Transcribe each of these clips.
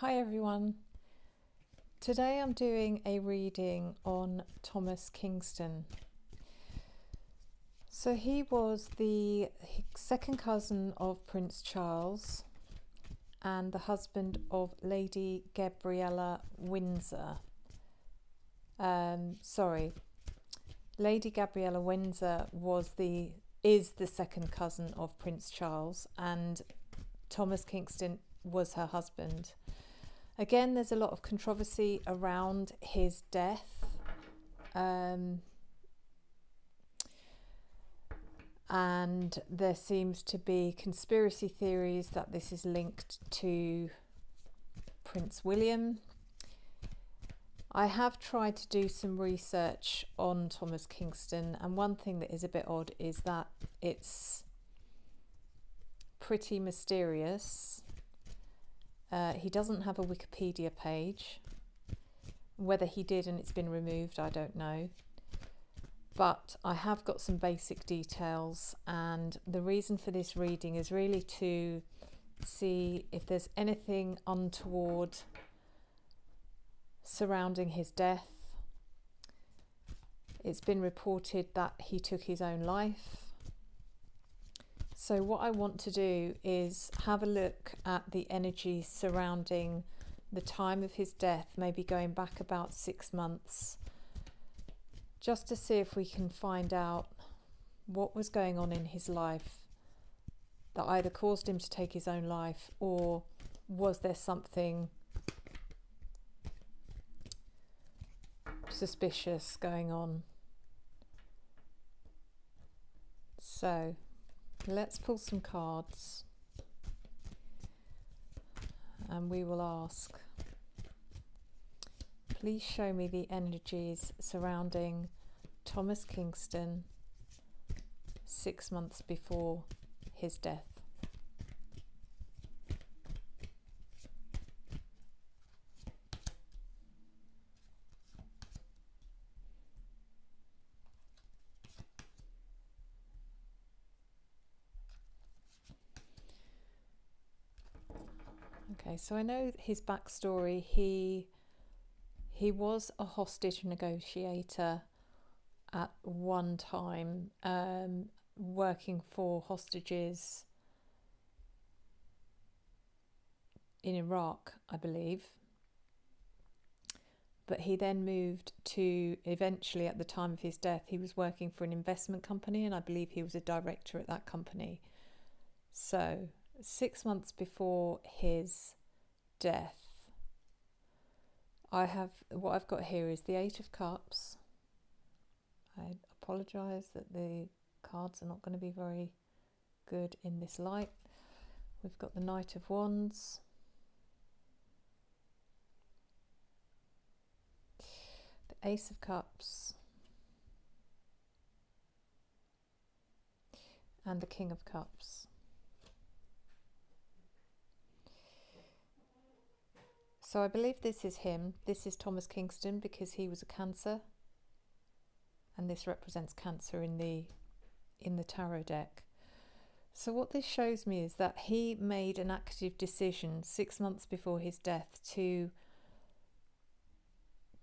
Hi everyone. Today I'm doing a reading on Thomas Kingston. So he was the second cousin of Prince Charles and the husband of Lady Gabriella Windsor. Lady Gabriella Windsor is the second cousin of Prince Charles, and Thomas Kingston was her husband. Again, there's a lot of controversy around his death. And there seems to be conspiracy theories that this is linked to Prince William. I have tried to do some research on Thomas Kingston, and one thing that is a bit odd is that it's pretty mysterious. He doesn't have a Wikipedia page. Whether he did and it's been removed, I don't know. But I have got some basic details, and the reason for this reading is really to see if there's anything untoward surrounding his death. It's been reported that he took his own life. So what I want to do is have a look at the energy surrounding the time of his death, maybe going back about 6 months, just to see if we can find out what was going on in his life that either caused him to take his own life, or was there something suspicious going on. So let's pull some cards and we will ask, please show me the energies surrounding Thomas Kingston 6 months before his death. Okay, so I know his backstory. He was a hostage negotiator at one time, working for hostages in Iraq, I believe. But he then moved to, eventually at the time of his death, he was working for an investment company, and I believe he was a director at that company. So 6 months before his death, what I've got here is the Eight of Cups. I apologise that the cards are not going to be very good in this light. We've got the Knight of Wands, the Ace of Cups, and the King of Cups. So I believe this is him. This is Thomas Kingston, because he was a Cancer, and this represents Cancer in the tarot deck. So what this shows me is that he made an active decision 6 months before his death to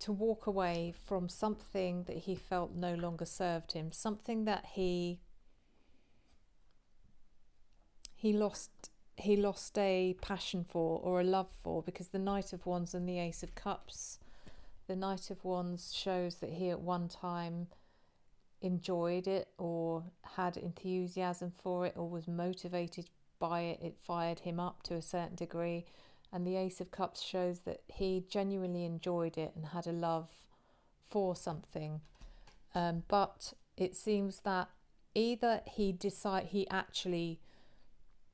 walk away from something that he felt no longer served him, something that he lost a passion for, or a love for, because the Knight of Wands and the Ace of Cups, the Knight of Wands shows that he at one time enjoyed it, or had enthusiasm for it, or was motivated by it. It fired him up to a certain degree. And the Ace of Cups shows that he genuinely enjoyed it and had a love for something. But it seems that either he actually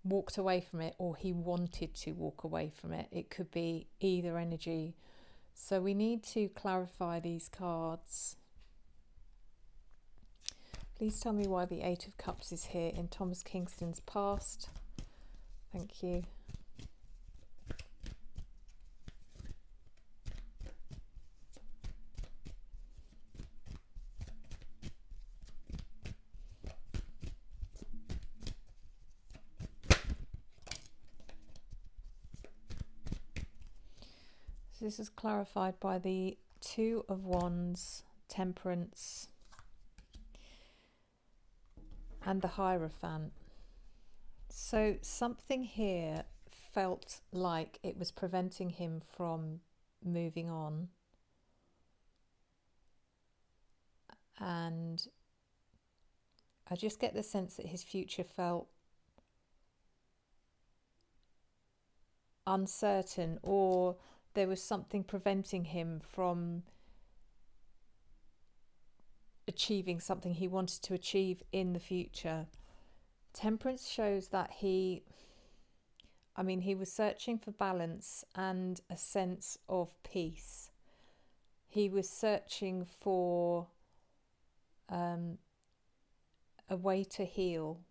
walked away from it, or he wanted to walk away from it. It could be either energy. So we need to clarify these cards. Please tell me why the Eight of Cups is here in Thomas Kingston's past. Thank you. So this is clarified by the Two of Wands, Temperance, and the Hierophant. So something here felt like it was preventing him from moving on. And I just get the sense that his future felt uncertain, or there was something preventing him from achieving something he wanted to achieve in the future. Temperance shows that he was searching for balance and a sense of peace. He was searching for a way to heal.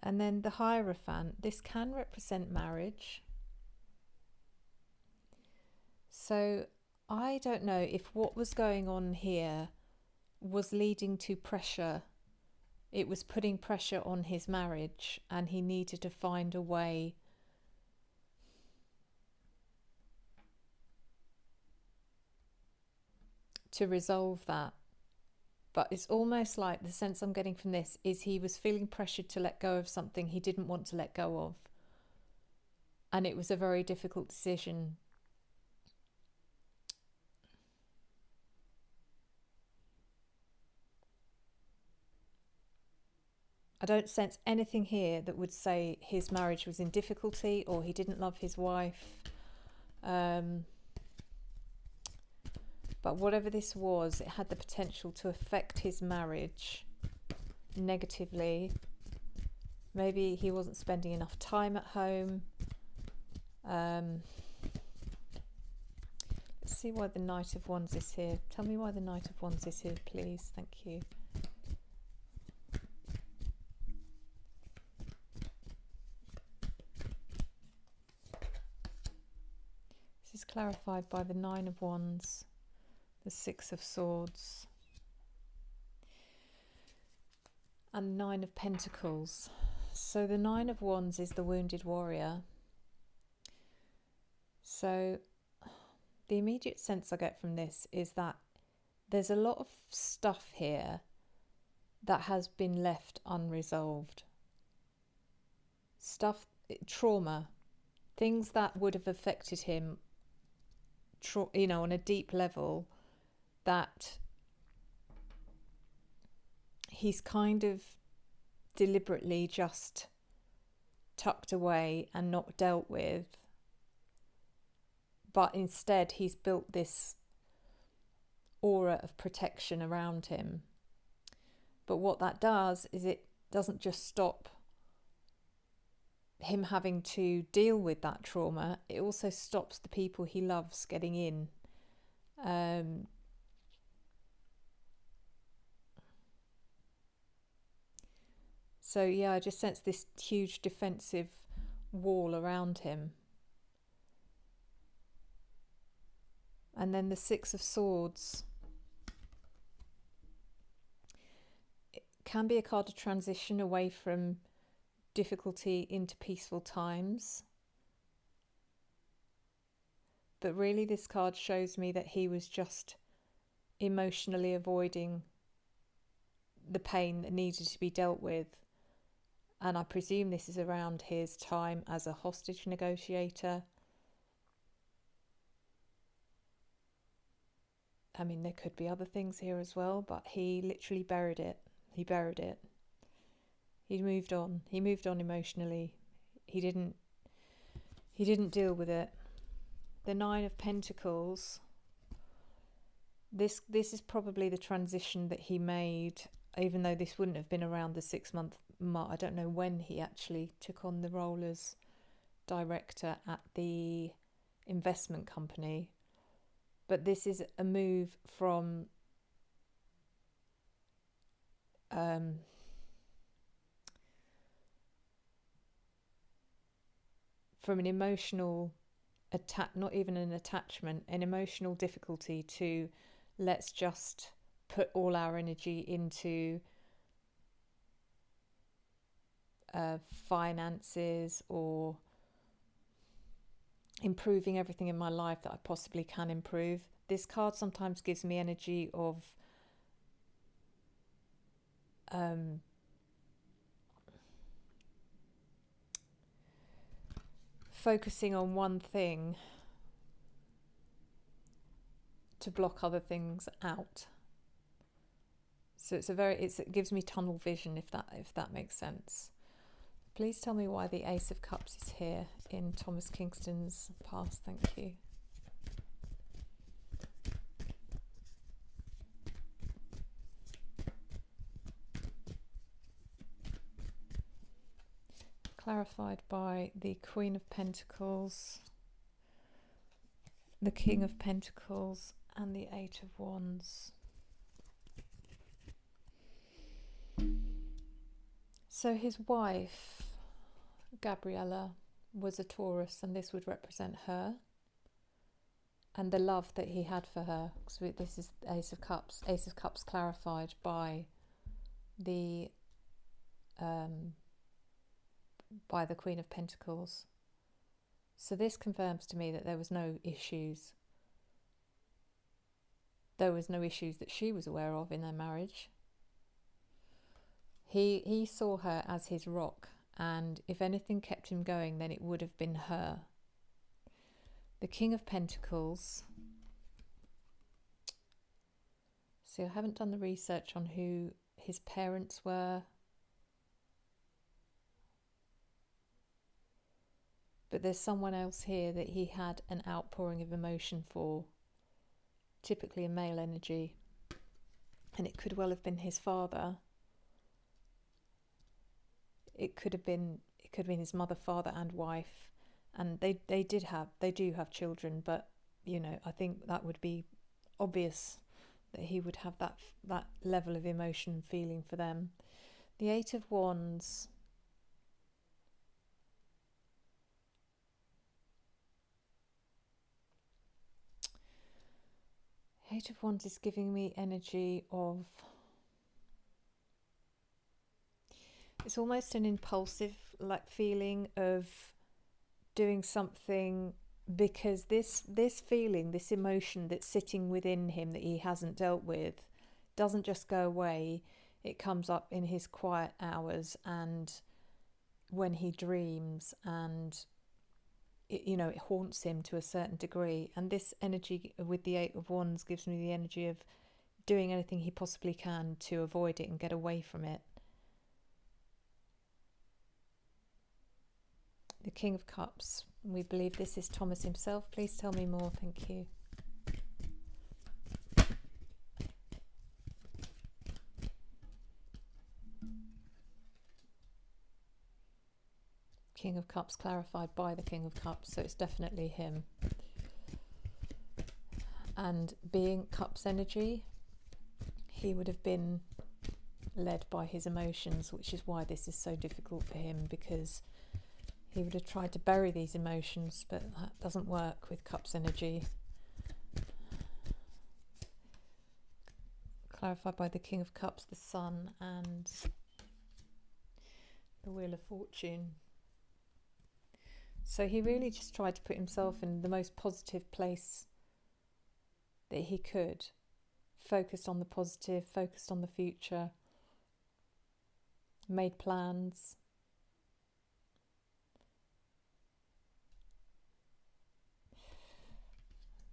And then the Hierophant, this can represent marriage. So I don't know if what was going on here was leading to pressure. It was putting pressure on his marriage, and he needed to find a way to resolve that. But it's almost like the sense I'm getting from this is he was feeling pressured to let go of something he didn't want to let go of. And it was a very difficult decision. I don't sense anything here that would say his marriage was in difficulty or he didn't love his wife. But whatever this was, it had the potential to affect his marriage negatively. Maybe he wasn't spending enough time at home. Let's see why the Knight of Wands is here. Tell me why the Knight of Wands is here, please. Thank you. This is clarified by the Nine of Wands, the Six of Swords, and Nine of Pentacles. So the Nine of Wands is the wounded warrior. So the immediate sense I get from this is that there's a lot of stuff here that has been left unresolved. Stuff, trauma, things that would have affected him, on a deep level, that he's kind of deliberately just tucked away and not dealt with. But instead he's built this aura of protection around him. But what that does is it doesn't just stop him having to deal with that trauma, it also stops the people he loves getting in. So yeah, I just sense this huge defensive wall around him. And then the Six of Swords. It can be a card of transition away from difficulty into peaceful times. But really this card shows me that he was just emotionally avoiding the pain that needed to be dealt with. And I presume this is around his time as a hostage negotiator. I mean, there could be other things here as well, but he literally buried it. He buried it. He moved on. He moved on emotionally. He didn't deal with it. The Nine of Pentacles. This is probably the transition that he made, even though this wouldn't have been around the 6-month mark. I don't know when he actually took on the role as director at the investment company. But this is a move from an emotional not even an attachment, an emotional difficulty, to let's just put all our energy into finances or improving everything in my life that I possibly can improve. This card sometimes gives me energy of focusing on one thing to block other things out. So it gives me tunnel vision, if that makes sense. Please tell me why the Ace of Cups is here in Thomas Kingston's past. Thank you. Clarified by the Queen of Pentacles, the King of Pentacles, and the Eight of Wands. So his wife, Gabriella, was a Taurus, and this would represent her and the love that he had for her. So this is Ace of Cups. Ace of Cups clarified by the Queen of Pentacles. So this confirms to me that there was no issues. There was no issues that she was aware of in their marriage. He saw her as his rock, and if anything kept him going, then it would have been her. The King of Pentacles. See, I haven't done the research on who his parents were. But there's someone else here that he had an outpouring of emotion for, typically a male energy. And it could well have been his father. It could have been his mother, father, and wife, and they do have children. But you know, I think that would be obvious that he would have that level of emotion and feeling for them. The Eight of Wands. Eight of Wands is giving me energy of. It's almost an impulsive feeling of doing something, because this feeling, this emotion that's sitting within him that he hasn't dealt with, doesn't just go away. It comes up in his quiet hours and when he dreams, and it haunts him to a certain degree. And this energy with the Eight of Wands gives me the energy of doing anything he possibly can to avoid it and get away from it. The King of Cups. We believe this is Thomas himself. Please tell me more. Thank you. King of Cups clarified by the King of Cups, so it's definitely him. And being Cups energy, he would have been led by his emotions, which is why this is so difficult for him, because he would have tried to bury these emotions, but that doesn't work with Cups energy. Clarified by the King of Cups, the Sun, and the Wheel of Fortune. So he really just tried to put himself in the most positive place that he could. Focused on the positive, focused on the future, made plans.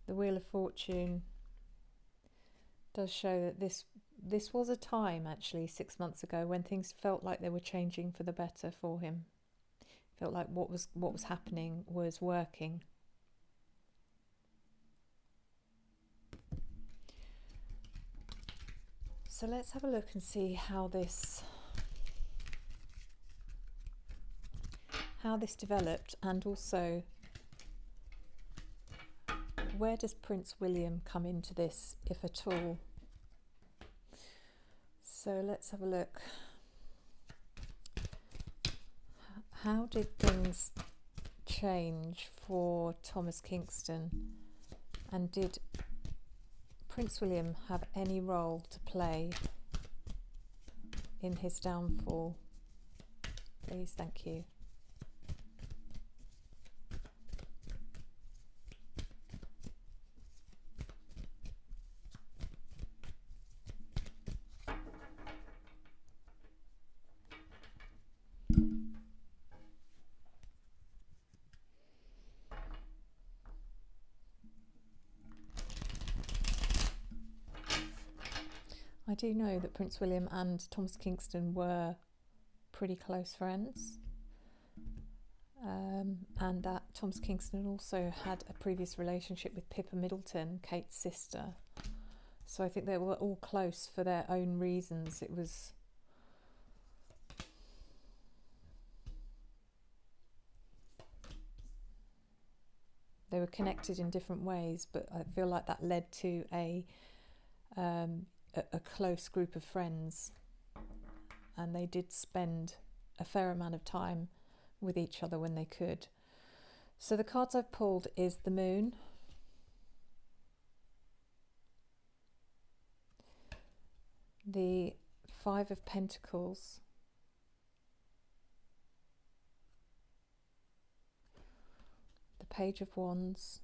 The Wheel of Fortune does show that this was a time, actually, 6 months ago, when things felt like they were changing for the better for him. Felt like what was happening was working. So let's have a look and see how this developed, and also where does Prince William come into this, if at all? So let's have a look. How did things change for Thomas Kingston, and did Prince William have any role to play in his downfall? please. Thank you. I do know that Prince William and Thomas Kingston were pretty close friends, and that Thomas Kingston also had a previous relationship with Pippa Middleton, Kate's sister. So I think they were all close for their own reasons. They were connected in different ways, but I feel like that led to a close group of friends, and they did spend a fair amount of time with each other when they could. So the cards I've pulled is the Moon, the Five of Pentacles, the Page of Wands,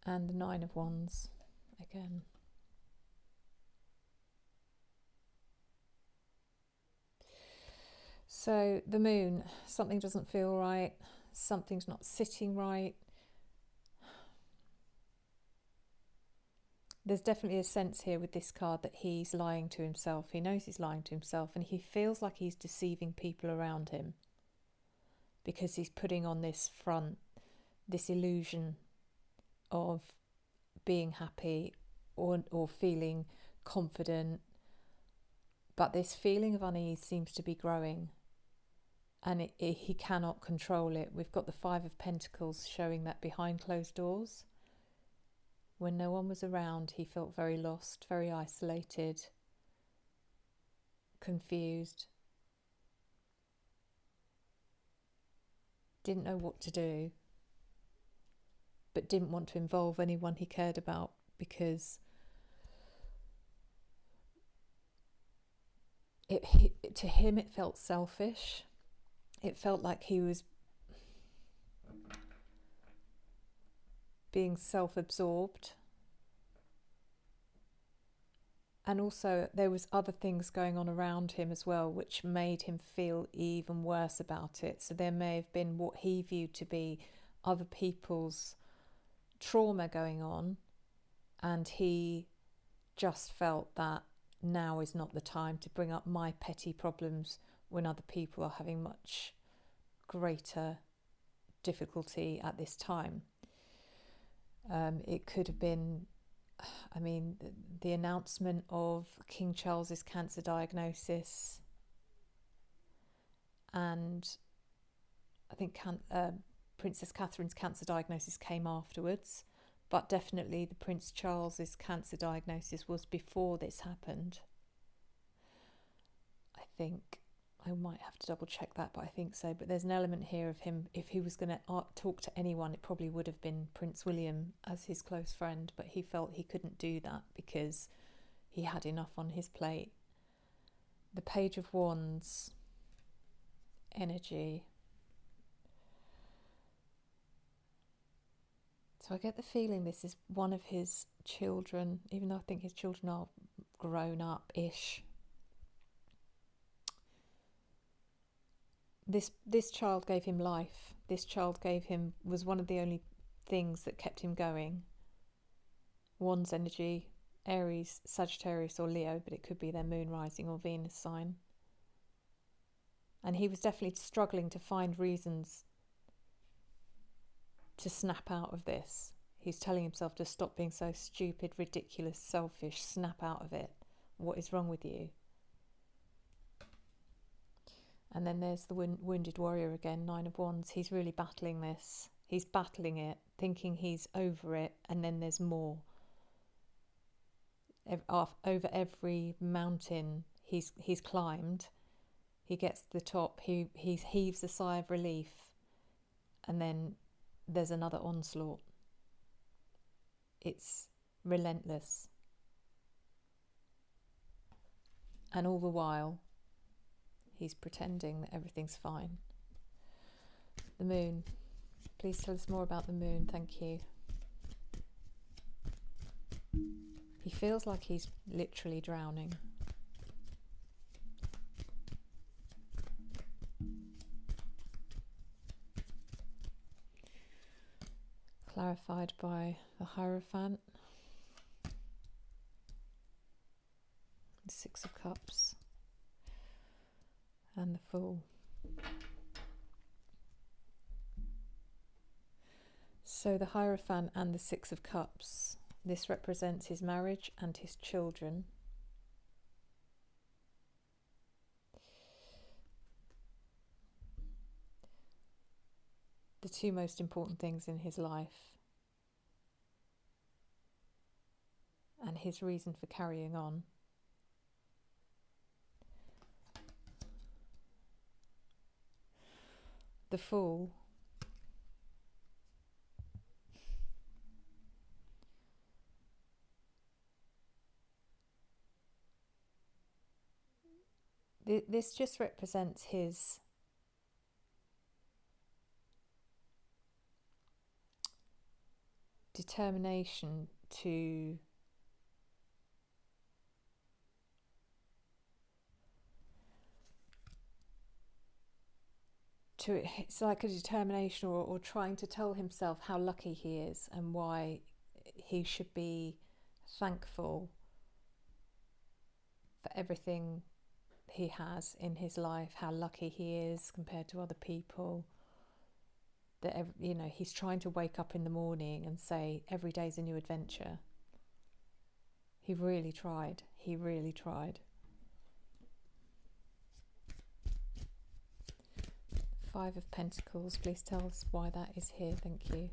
and the Nine of Wands again. So the Moon, something doesn't feel right, something's not sitting right. There's definitely a sense here with this card that he's lying to himself. He knows he's lying to himself, and he feels like he's deceiving people around him because he's putting on this front, this illusion of being happy or feeling confident. But this feeling of unease seems to be growing, and he cannot control it. We've got the Five of Pentacles showing that behind closed doors, when no one was around, he felt very lost, very isolated, confused, didn't know what to do, but didn't want to involve anyone he cared about because to him it felt selfish. It felt like he was being self-absorbed, and also there was other things going on around him as well which made him feel even worse about it. So there may have been what he viewed to be other people's trauma going on, and he just felt that now is not the time to bring up my petty problems when other people are having much greater difficulty at this time. It could have been, I mean, the announcement of King Charles's cancer diagnosis, and I think Princess Catherine's cancer diagnosis came afterwards, but definitely the Prince Charles's cancer diagnosis was before this happened. I think I might have to double check that, but I think so. But there's an element here of him, if he was going to talk to anyone, it probably would have been Prince William as his close friend, but he felt he couldn't do that because he had enough on his plate. The Page of Wands energy. So I get the feeling this is one of his children, even though I think his children are grown up-ish. This child gave him life. This child was one of the only things that kept him going. Wands energy, Aries, Sagittarius or Leo, but it could be their moon rising or Venus sign. And he was definitely struggling to find reasons to snap out of this. He's telling himself to stop being so stupid, ridiculous, selfish, snap out of it. What is wrong with you? And then there's the wounded warrior again, Nine of Wands. He's really battling this. He's battling it, thinking he's over it, and then there's more. Over every mountain he's climbed, he gets to the top, he heaves a sigh of relief, and then there's another onslaught. It's relentless. And all the while, he's pretending that everything's fine. The moon. Please tell us more about the moon. Thank you. He feels like he's literally drowning. Clarified by the Hierophant. The Six of Cups. And the Fool. So the Hierophant and the Six of Cups. This represents his marriage and his children. The two most important things in his life. And his reason for carrying on. The Fool. This just represents his determination to it's like a determination or trying to tell himself how lucky he is and why he should be thankful for everything he has in his life, how lucky he is compared to other people. That, you know, he's trying to wake up in the morning and say every day's a new adventure. He really tried. He really tried. Five of Pentacles. Please tell us why that is here. Thank you.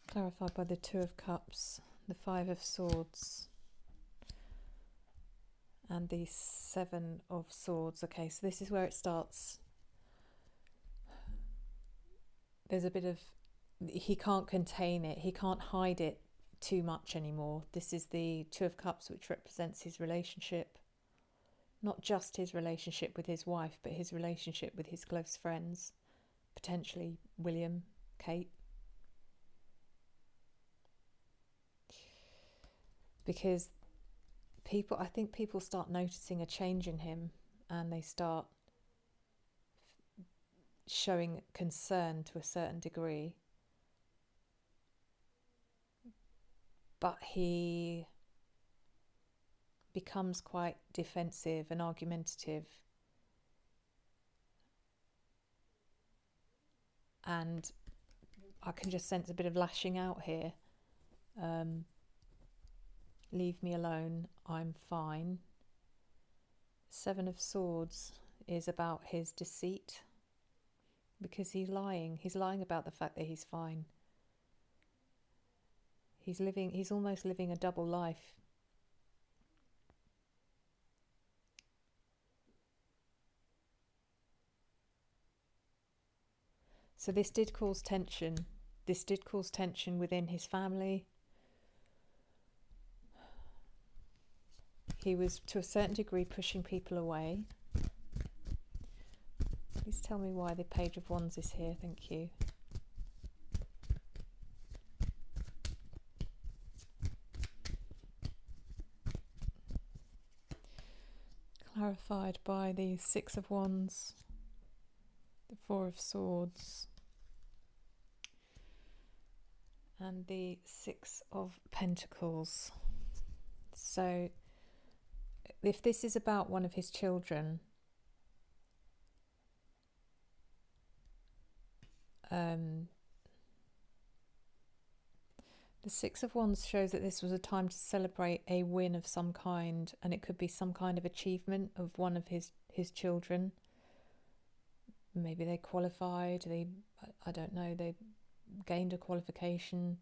Clarified by the Two of Cups, the Five of Swords, and the Seven of Swords. Okay, so this is where it starts. There's a bit of, he can't contain it, he can't hide it too much anymore. This is the Two of Cups, which represents his relationship, not just his relationship with his wife, but his relationship with his close friends, potentially William, Kate. Because I think people start noticing a change in him, and they start showing concern to a certain degree. But he becomes quite defensive and argumentative. And I can just sense a bit of lashing out here. Leave me alone, I'm fine. Seven of Swords is about his deceit, because he's lying about the fact that he's fine. He's almost living a double life. So this did cause tension. This did cause tension within his family. He was, to a certain degree, pushing people away. Please tell me why the Page of Wands is here. Thank you. Clarified by the Six of Wands, the Four of Swords, and the Six of Pentacles. So if this is about one of his children, the Six of Wands shows that this was a time to celebrate a win of some kind, and it could be some kind of achievement of one of his children. Maybe they qualified, I don't know, they gained a qualification,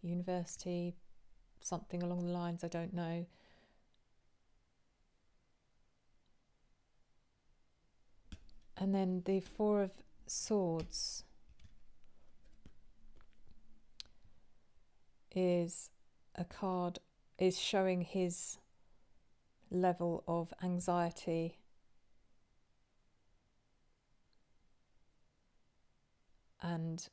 university, something along the lines, I don't know. And then the Four of Swords is a card, is showing his level of anxiety and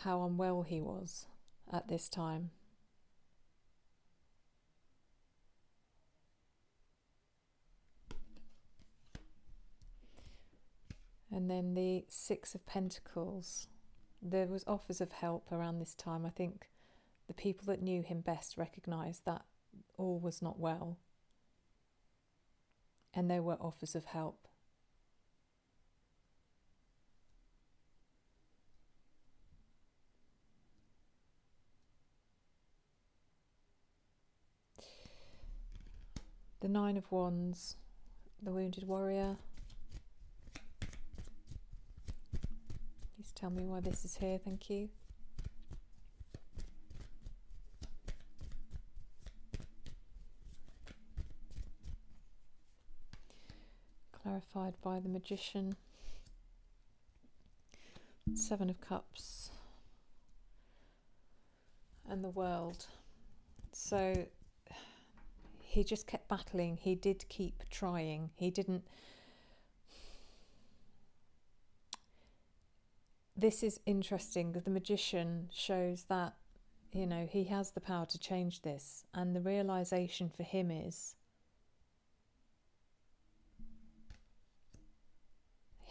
how unwell he was at this time. And then the Six of Pentacles. There was offers of help around this time. I think the people that knew him best recognised that all was not well. And there were offers of help. The Nine of Wands, the Wounded Warrior. Please tell me why this is here, thank you. Clarified by the Magician. Seven of Cups. And the World. So he just kept battling. He did keep trying. He didn't... This is interesting because the Magician shows that, you know, he has the power to change this. And the realisation for him is...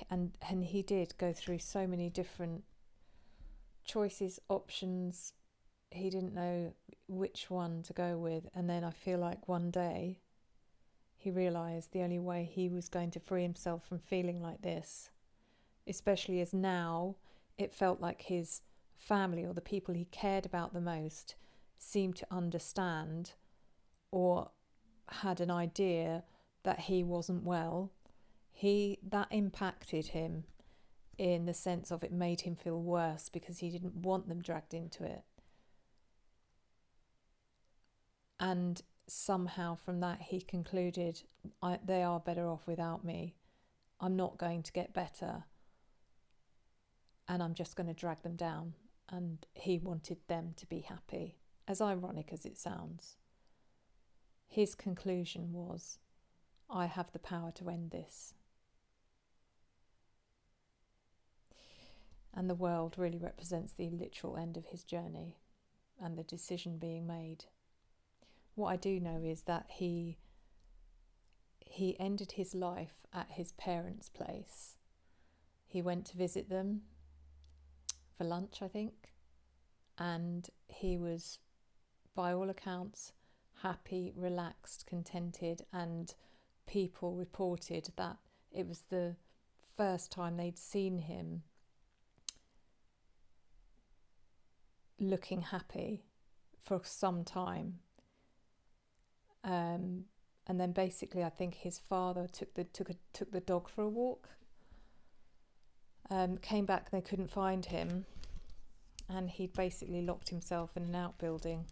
And he did go through so many different choices, options. He didn't know which one to go with. And then I feel like one day he realised the only way he was going to free himself from feeling like this, especially as now it felt like his family or the people he cared about the most seemed to understand or had an idea that he wasn't well. That impacted him in the sense of it made him feel worse because he didn't want them dragged into it. And somehow from that he concluded, they are better off without me. I'm not going to get better. And I'm just going to drag them down. And he wanted them to be happy. As ironic as it sounds. His conclusion was, I have the power to end this. And the World really represents the literal end of his journey and the decision being made. What I do know is that he ended his life at his parents' place. He went to visit them for lunch, I think, and he was, by all accounts, happy, relaxed, contented, and people reported that it was the first time they'd seen him looking happy for some time. And then basically I think his father took the dog for a walk, came back, they couldn't find him, and he'd basically locked himself in an outbuilding,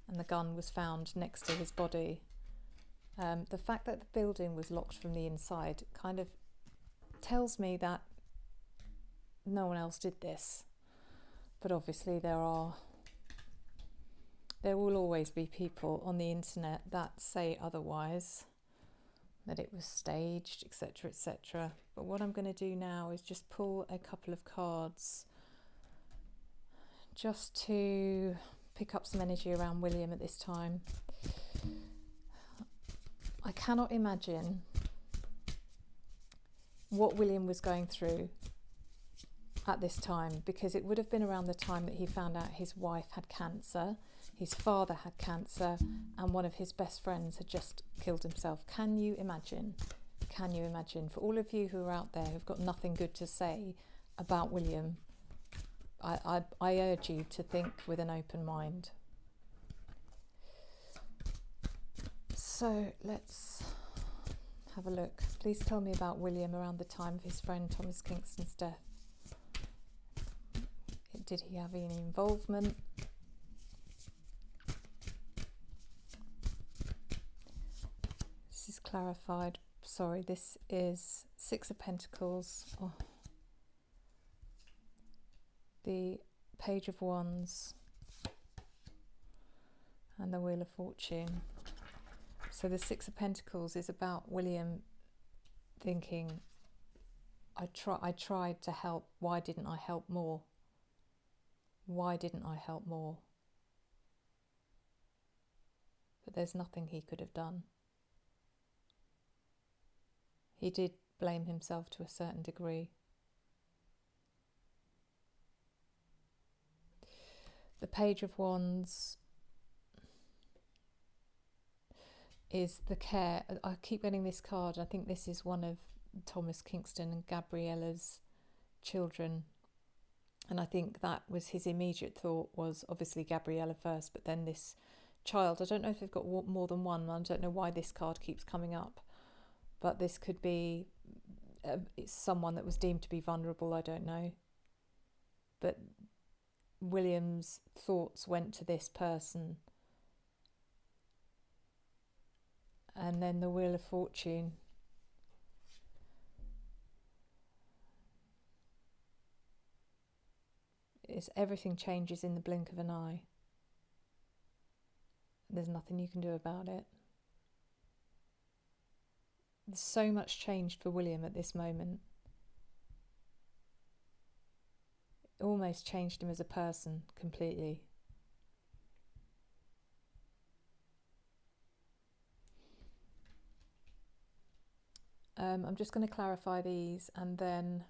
and the gun was found next to his body. The fact that the building was locked from the inside kind of tells me that no one else did this. But obviously there will always be people on the internet that say otherwise, that it was staged, etc., etc. But what I'm going to do now is just pull a couple of cards just to pick up some energy around William at this time. I cannot imagine what William was going through at this time, because it would have been around the time that he found out his wife had cancer, his father had cancer, and one of his best friends had just killed himself. Can you imagine? Can you imagine? For all of you who are out there who've got nothing good to say about William, I urge you to think with an open mind. So let's have a look. Please tell me about William around the time of his friend Thomas Kingston's death. Did he have any involvement? clarified. Sorry, this is Six of Pentacles. Oh. The Page of Wands and the Wheel of Fortune. So the Six of Pentacles is about William thinking, I tried to help, why didn't I help more? Why didn't I help more? But there's nothing he could have done. He did blame himself to a certain degree. The Page of Wands is the care. I keep getting this card. I think this is one of Thomas Kingston and Gabriella's children. And I think that was his immediate thought, was obviously Gabriella first, but then this child. I don't know if they've got more than one. I don't know why this card keeps coming up. But this could be someone that was deemed to be vulnerable, I don't know. But William's thoughts went to this person. And then the Wheel of Fortune. Is everything changes in the blink of an eye. There's nothing you can do about it. There's so much changed for William at this moment. It almost changed him as a person completely. I'm just going to clarify these and then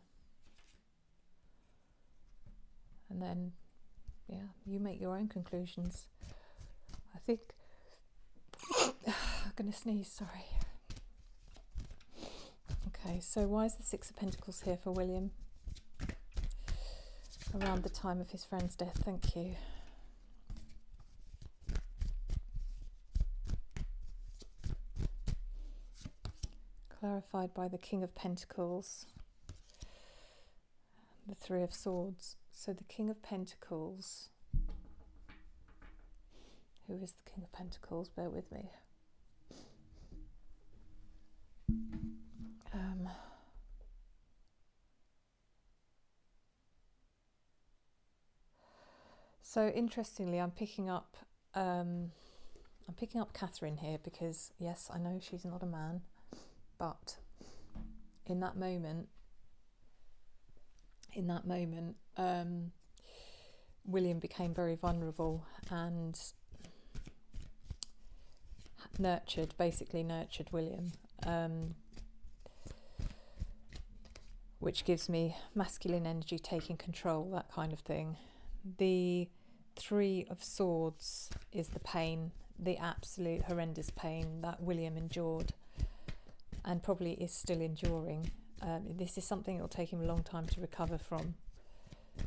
yeah, you make your own conclusions. I think I'm going to sneeze, sorry. Okay, so why is the Six of Pentacles here for William? Around the time of his friend's death, thank you. Clarified by the King of Pentacles, the Three of Swords. So the King of Pentacles, who is the King of Pentacles? Bear with me. So interestingly, I'm picking up Catherine here because yes, I know she's not a man, but in that moment, William became very vulnerable and basically nurtured William, which gives me masculine energy taking control, that kind of thing. The Three of Swords is the pain, the absolute horrendous pain that William endured and probably is still enduring. This is something that will take him a long time to recover from. To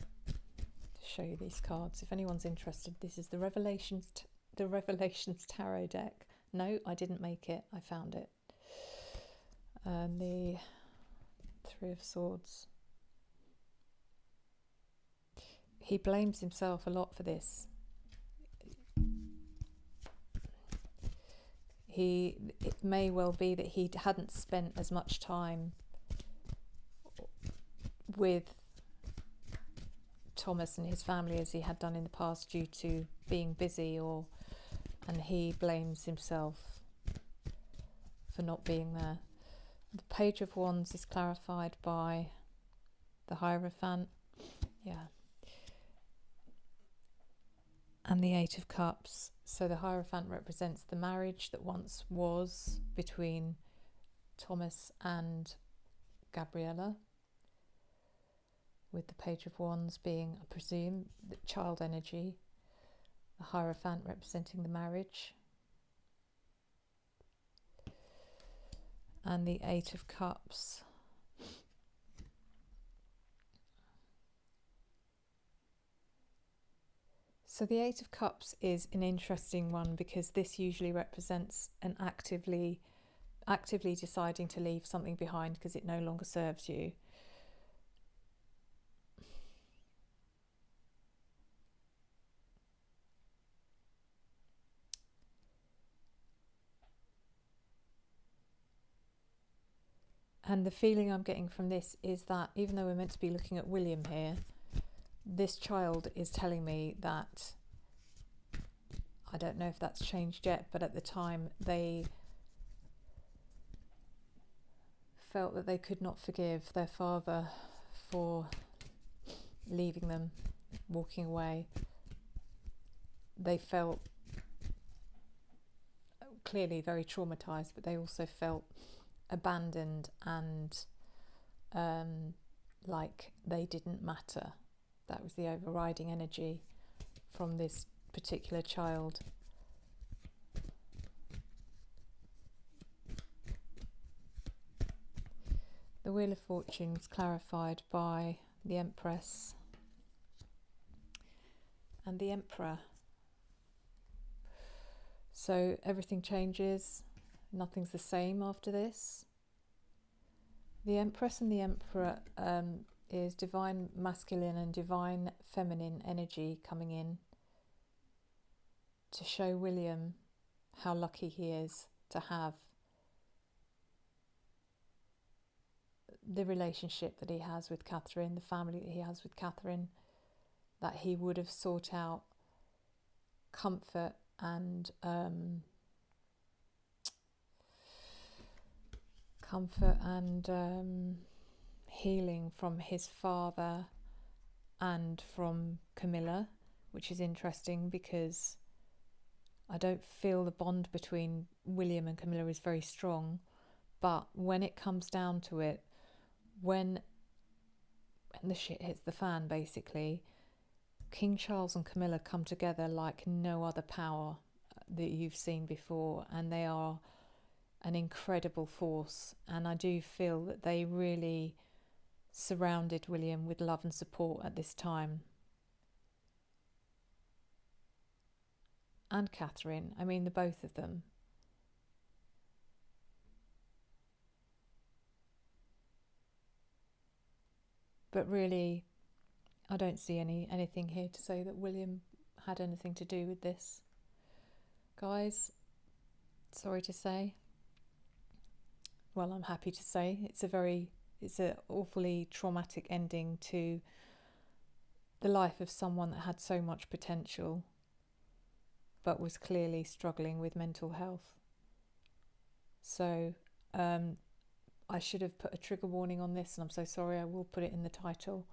show you these cards, if anyone's interested, this is the Revelations Tarot deck. No, I didn't make it, I found it. And the Three of Swords. He blames himself a lot for this. It may well be that he hadn't spent as much time with Thomas and his family as he had done in the past due to being busy, and he blames himself for not being there. The Page of Wands is clarified by the Hierophant. Yeah. And the Eight of Cups. So the Hierophant represents the marriage that once was between Thomas and Gabriella, with the Page of Wands being, I presume, the child energy, the Hierophant representing the marriage, and the Eight of Cups. So the Eight of Cups is an interesting one because this usually represents an actively deciding to leave something behind because it no longer serves you. And the feeling I'm getting from this is that even though we're meant to be looking at William here, this child is telling me that, I don't know if that's changed yet, but at the time they felt that they could not forgive their father for leaving them, walking away. They felt clearly very traumatized, but they also felt abandoned and like they didn't matter. That was the overriding energy from this particular child. The Wheel of Fortune was clarified by the Empress and the Emperor. So everything changes, nothing's the same after this. The Empress and the Emperor is divine masculine and divine feminine energy coming in to show William how lucky he is to have the relationship that he has with Catherine, the family that he has with Catherine, that he would have sought out comfort and healing from his father and from Camilla, which is interesting because I don't feel the bond between William and Camilla is very strong, but when it comes down to it, when the shit hits the fan, basically, King Charles and Camilla come together like no other power that you've seen before, and they are an incredible force. And I do feel that they really surrounded William with love and support at this time. And Catherine, I mean the both of them. But really, I don't see anything here to say that William had anything to do with this. Guys, sorry to say. Well, I'm happy to say it's an awfully traumatic ending to the life of someone that had so much potential but was clearly struggling with mental health. So I should have put a trigger warning on this, and I'm so sorry. I will put it in the title.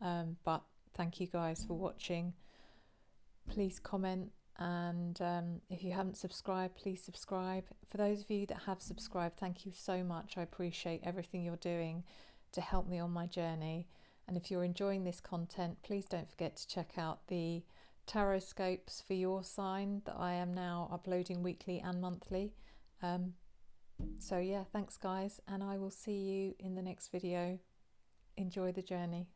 But thank you guys for watching. Please comment, and if you haven't subscribed, please subscribe. For those of you that have subscribed, thank you so much. I appreciate everything you're doing to help me on my journey. And if you're enjoying this content, please don't forget to check out the tarot scopes for your sign that I am now uploading weekly and monthly. So yeah, thanks guys, and I will see you in the next video. Enjoy the journey.